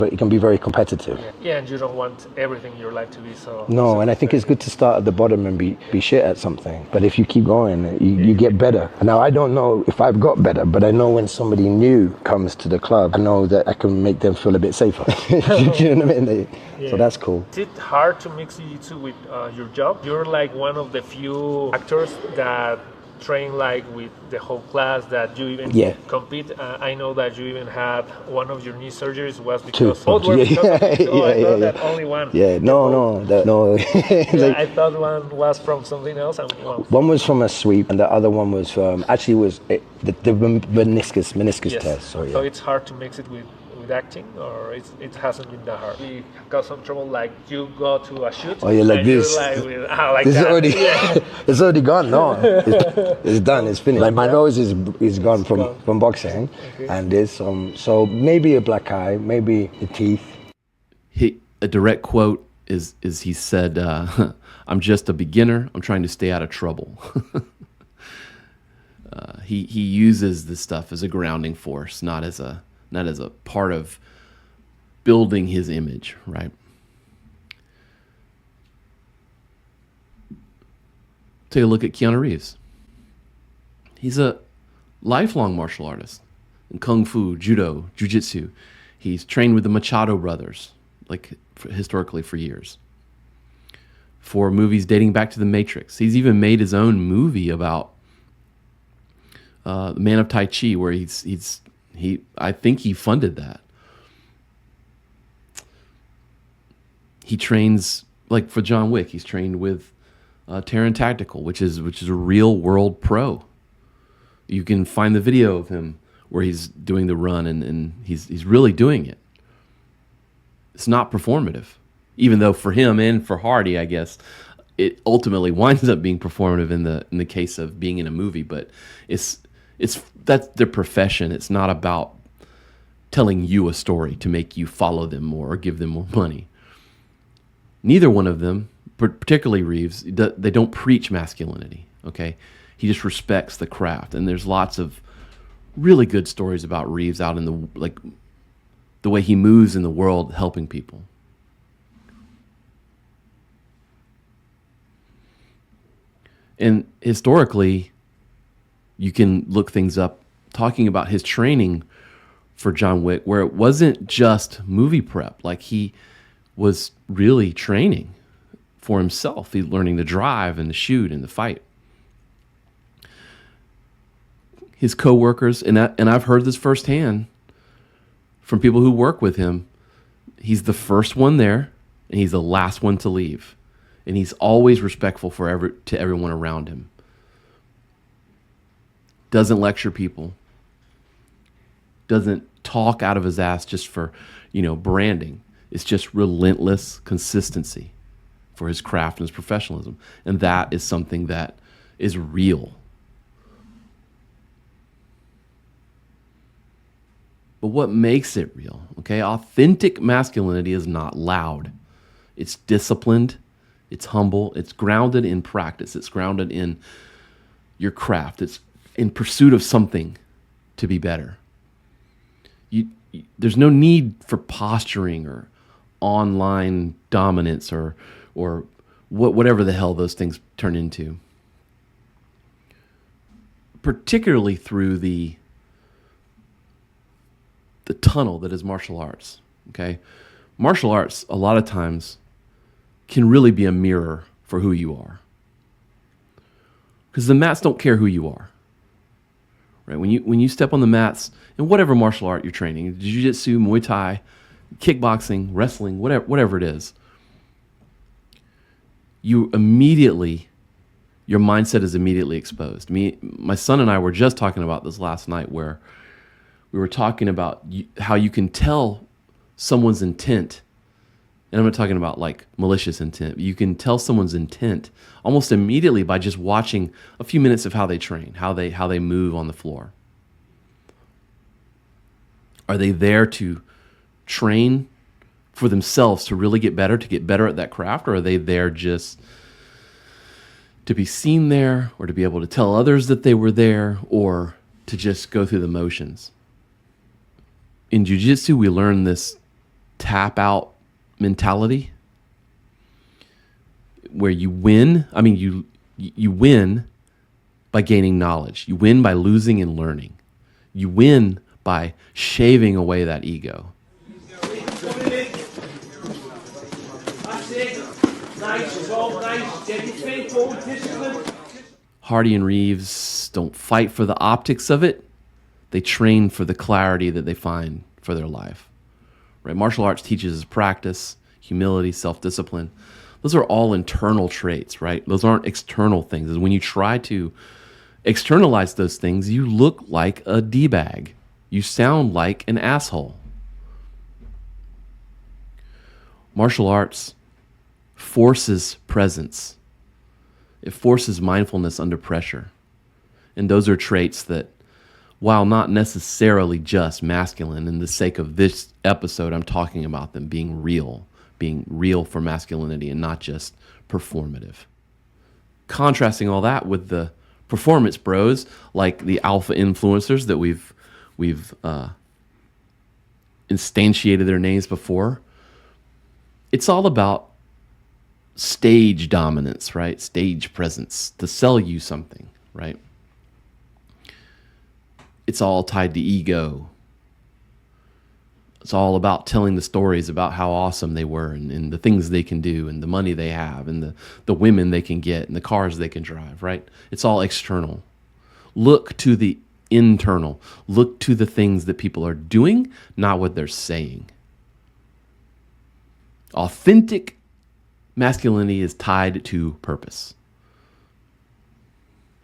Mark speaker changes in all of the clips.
Speaker 1: but it can be very competitive.
Speaker 2: Yeah, and you don't want everything in your life to be so...
Speaker 1: No, and I think it's good to start at the bottom and be shit at something. But if you keep going, you get better. Now, I don't know if I've got better, but I know when somebody new comes to the club, I know that I can make them feel a bit safer. Do you know what I mean? So that's cool.
Speaker 2: Is it hard to mix jiu-jitsu with your job? You're like one of the few actors that train like with the whole class, that you even compete. I know that you even had one of your knee surgeries was because that only one.
Speaker 1: Yeah, no.
Speaker 2: I thought one was from something else.
Speaker 1: One was from a sweep, and the other one was from the meniscus test. So
Speaker 2: it's hard to mix it with acting, or it hasn't been that hard. We got some trouble, like you go to a shoot.
Speaker 1: Oh, you're like this.
Speaker 2: Like
Speaker 1: this
Speaker 2: that.
Speaker 1: Is already, it's already gone. No, it's done. It's finished. Like my nose is gone from boxing, and there's so maybe a black eye, maybe the teeth.
Speaker 3: A direct quote is he said, "I'm just a beginner. I'm trying to stay out of trouble." He uses this stuff as a grounding force, not as a part of building his image, right? Take a look at Keanu Reeves. He's a lifelong martial artist in Kung Fu, Judo, Jiu-Jitsu. He's trained with the Machado brothers, historically for years. For movies dating back to The Matrix. He's even made his own movie about the Man of Tai Chi, where I think he funded that. He trains, like for John Wick, he's trained with Terran Tactical, which is a real world pro. You can find the video of him where he's doing the run, and he's really doing it. It's not performative, even though for him and for Hardy, I guess, it ultimately winds up being performative in the case of being in a movie. But that's their profession. It's not about telling you a story to make you follow them more or give them more money. Neither one of them, particularly Reeves, they don't preach masculinity, okay? He just respects the craft. And there's lots of really good stories about Reeves out in the way he moves in the world helping people. And historically, you can look things up talking about his training for John Wick, where it wasn't just movie prep. Like, he was really training for himself. He's learning to drive and to shoot and to fight. His coworkers, and I've heard this firsthand from people who work with him, he's the first one there and he's the last one to leave. And he's always respectful to everyone around him. Doesn't lecture people. Doesn't talk out of his ass just for, branding. It's just relentless consistency for his craft and his professionalism. And that is something that is real. But what makes it real? Okay, authentic masculinity is not loud. It's disciplined. It's humble. It's grounded in practice. It's grounded in your craft. It's in pursuit of something to be better. There's no need for posturing or online dominance or whatever the hell those things turn into. Particularly through the tunnel that is martial arts. Okay, martial arts a lot of times can really be a mirror for who you are, because the mats don't care who you are. Right? When you step on the mats in whatever martial art you're training, jiu-jitsu, Muay Thai, kickboxing, wrestling, whatever it is, your mindset is immediately exposed. My son and I were just talking about this last night, where we were talking about how you can tell someone's intent, and I'm not talking about like malicious intent. You can tell someone's intent almost immediately by just watching a few minutes of how they train, how they move on the floor. Are they there to train for themselves to really get better at that craft, or are they there just to be seen there, or to be able to tell others that they were there, or to just go through the motions? In jiu-jitsu, we learn this tap out mentality where you win. I mean, you win by gaining knowledge. You win by losing and learning. You win by shaving away that ego. Hardy and Reeves don't fight for the optics of it. They train for the clarity that they find for their life. Right? Martial arts teaches us practice, humility, self-discipline. Those are all internal traits, right? Those aren't external things. When you try to externalize those things, you look like a D-bag. You sound like an asshole. Martial arts forces presence. It forces mindfulness under pressure. And those are traits that, while not necessarily just masculine, in the sake of this episode, I'm talking about them being real for masculinity and not just performative. Contrasting all that with the performance bros, like the alpha influencers that we've instantiated their names before. It's all about stage dominance, right? Stage presence to sell you something, right? It's all tied to ego. It's all about telling the stories about how awesome they were and the things they can do and the money they have and the women they can get and the cars they can drive, right? It's all external. Look to the internal. Look to the things that people are doing, not what they're saying. Authentic masculinity is tied to purpose.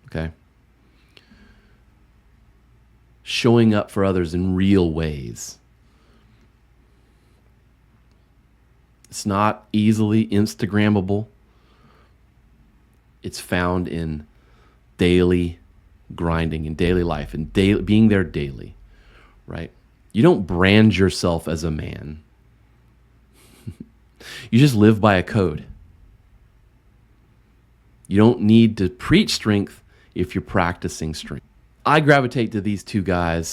Speaker 3: Okay? Showing up for others in real ways. It's not easily Instagrammable. It's found in daily grinding, in daily life, and being there daily, right? You don't brand yourself as a man. You just live by a code. You don't need to preach strength if you're practicing strength. I gravitate to these two guys